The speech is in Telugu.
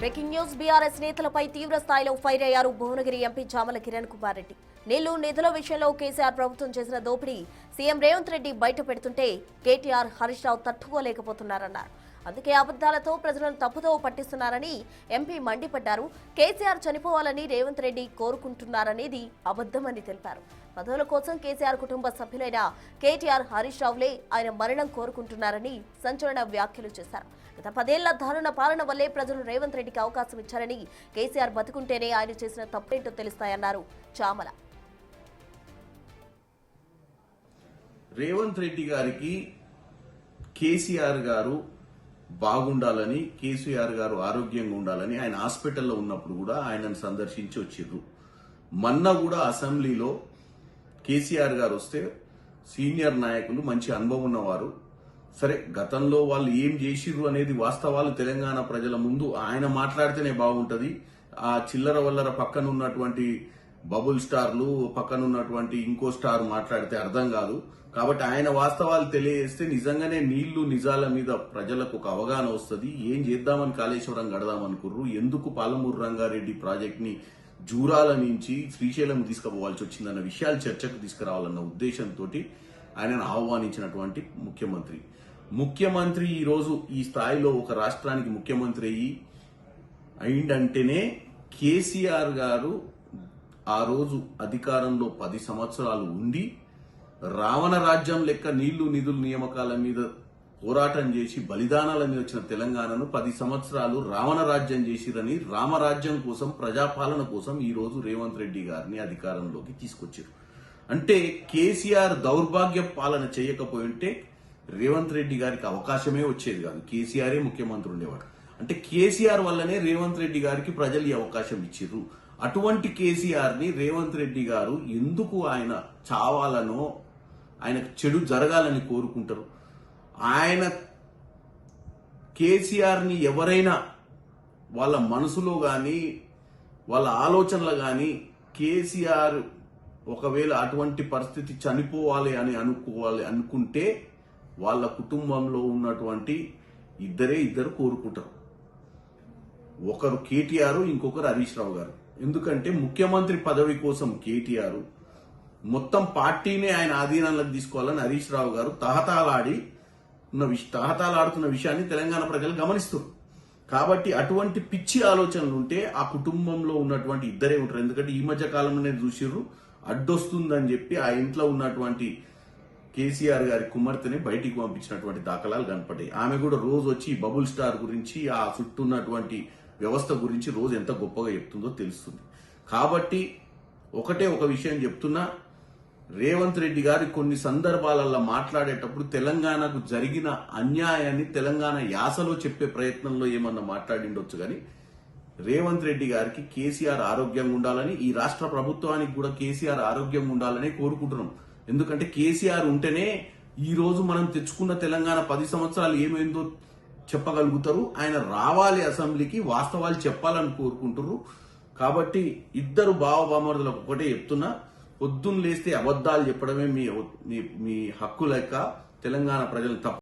బ్రేకింగ్ న్యూస్ బీఆర్ఎస్ నేతలపై తీవ్ర స్థాయిలో ఫైర్ అయ్యారు భువనగిరి ఎంపీ చామల కిరణ్ కుమార్ రెడ్డి. నీళ్లు నిధుల విషయంలో కేసీఆర్ ప్రభుత్వం చేసిన దోపిడీ సీఎం రేవంత్ రెడ్డి బయట పెడుతుంటే కేటీఆర్ హరీష్ రావు తట్టుకోలేకపోతున్నారన్నారు. అందుకే అబద్దాలతో ప్రజలను తప్పుదో పట్టిస్తున్నారని ఎంపీ మండిపడ్డారు. కేసీఆర్ చనిపోవాలని రేవంత్ రెడ్డి కోరుకుంటున్నారనేది అబద్దమని తెలిపారు. పదవుల కోసం కేసీఆర్ కుటుంబ సభ్యులైన కేటీఆర్ హరీష్ రావులే ఆయన మరణం కోరుకుంటున్నారని సంచలన వ్యాఖ్యలు చేశారు. గత 10 ఏళ్ల దారుణ పాలన వల్లే ప్రజలు రేవంత్ రెడ్డికి అవకాశం ఇచ్చారని, కేసీఆర్ బతుకుంటేనే ఆయన చేసిన తప్పేంటో తెలుస్తాయన్నారు చామల. రేవంత్ రెడ్డి గారికి కేసీఆర్ గారు బాగుండాలని, కేసీఆర్ గారు ఆరోగ్యంగా ఉండాలని ఆయన హాస్పిటల్లో ఉన్నప్పుడు కూడా ఆయనను సందర్శించి వచ్చిర్రు. మొన్న కూడా అసెంబ్లీలో కేసీఆర్ గారు వస్తే సీనియర్ నాయకులు, మంచి అనుభవం ఉన్నవారు, సరే గతంలో వాళ్ళు ఏం చేసిర్రు అనేది వాస్తవాలు తెలంగాణ ప్రజల ముందు ఆయన మాట్లాడితేనే బాగుంటది. ఆ చిల్లర వల్లర పక్కన ఉన్నటువంటి బబుల్ స్టార్లు, పక్కన ఉన్నటువంటి ఇంకో స్టార్ మాట్లాడితే అర్థం కాదు. కాబట్టి ఆయన వాస్తవాలు తెలియజేస్తే నిజంగానే నీళ్లు నిజాల మీద ప్రజలకు ఒక అవగాహన వస్తుంది. ఏం చేద్దామని కాళేశ్వరం గడదామనుకుర్రు, ఎందుకు పాలమూరు రంగారెడ్డి ప్రాజెక్ట్ ని జూరాల నుంచి శ్రీశైలం తీసుకుపోవాల్సి వచ్చిందన్న విషయాలు చర్చకు తీసుకురావాలన్న ఉద్దేశంతో ఆయనను ఆహ్వానించినటువంటి ముఖ్యమంత్రి ఈ రోజు ఈ స్థాయిలో ఒక రాష్ట్రానికి ముఖ్యమంత్రి అయిందంటేనే కేసీఆర్ గారు ఆ రోజు అధికారంలో 10 సంవత్సరాలు ఉండి రావణ రాజ్యం లెక్క నీళ్లు నిధుల నియామకాల మీద పోరాటం చేసి బలిదానాల మీద వచ్చిన తెలంగాణను 10 సంవత్సరాలు రావణ రాజ్యం చేసిరని, రామరాజ్యం కోసం, ప్రజాపాలన కోసం ఈ రోజు రేవంత్ రెడ్డి గారిని అధికారంలోకి తీసుకొచ్చారు. అంటే కేసీఆర్ దౌర్భాగ్య పాలన చేయకపోయింటే రేవంత్ రెడ్డి గారికి అవకాశమే వచ్చేది కాదు, కేసీఆరే ముఖ్యమంత్రి ఉండేవాడు. అంటే కేసీఆర్ వల్లనే రేవంత్ రెడ్డి గారికి ప్రజలు ఈ అవకాశం ఇచ్చిర్రు. అటువంటి కేసీఆర్ ని రేవంత్ రెడ్డి గారు ఎందుకు ఆయన చావాలనో, ఆయనకు చెడు జరగాలని కోరుకుంటారు? ఆయన కేసీఆర్ ని ఎవరైనా వాళ్ళ మనసులో గాని, వాళ్ళ ఆలోచనలు గాని, కేసీఆర్ ఒకవేళ అటువంటి పరిస్థితి చనిపోవాలి అని అనుకుంటే వాళ్ళ కుటుంబంలో ఉన్నటువంటి ఇద్దరు కోరుకుంటారు. ఒకరు కేటీఆర్, ఇంకొకరు హరీష్ రావు గారు. ఎందుకంటే ముఖ్యమంత్రి పదవి కోసం కేటీఆర్ మొత్తం పార్టీనే ఆయన ఆధీనంలోకి తీసుకోవాలని హరీష్ రావు గారు తహతాలాడుతున్న విషయాన్ని తెలంగాణ ప్రజలు గమనిస్తారు. కాబట్టి అటువంటి పిచ్చి ఆలోచనలు ఉంటే ఆ కుటుంబంలో ఉన్నటువంటి ఇద్దరే ఉంటారు. ఎందుకంటే ఈ మధ్య కాలంలోనే చూసిర్రు, అడ్డొస్తుందని చెప్పి ఆ ఇంట్లో ఉన్నటువంటి కేసీఆర్ గారి కుమార్తెని బయటికి పంపించినటువంటి దాఖలాలు కనపడ్డాయి. ఆమె కూడా రోజు వచ్చి బబుల్ స్టార్ గురించి, ఆ చుట్టూ ఉన్నటువంటి వ్యవస్థ గురించి రోజు ఎంత గొప్పగా చెప్తుందో తెలుస్తుంది. కాబట్టి ఒక విషయం చెప్తున్నా, రేవంత్ రెడ్డి గారి కొన్ని సందర్భాలలో మాట్లాడేటప్పుడు తెలంగాణకు జరిగిన అన్యాయాన్ని తెలంగాణ యాసలో చెప్పే ప్రయత్నంలో ఏమన్నా మాట్లాడిండొచ్చు. కానీ రేవంత్ రెడ్డి గారికి కేసీఆర్ ఆరోగ్యంగా ఉండాలని, ఈ రాష్ట్ర ప్రభుత్వానికి కూడా కేసీఆర్ ఆరోగ్యంగా ఉండాలని కోరుకుంటున్నాం. ఎందుకంటే కేసీఆర్ ఉంటేనే ఈ రోజు మనం తెచ్చుకున్న తెలంగాణ 10 సంవత్సరాలు ఏమైందో చెప్పగలుగుతారు. ఆయన రావాలి అసెంబ్లీకి, వాస్తవాలు చెప్పాలని కోరుకుంటారు. కాబట్టి ఇద్దరు బావబామరులకు ఒకటే చెప్తున్నా, పొద్దున్న లేస్తే అబద్దాలు చెప్పడమే మీ హక్కు లెక్క తెలంగాణ ప్రజలు తప్ప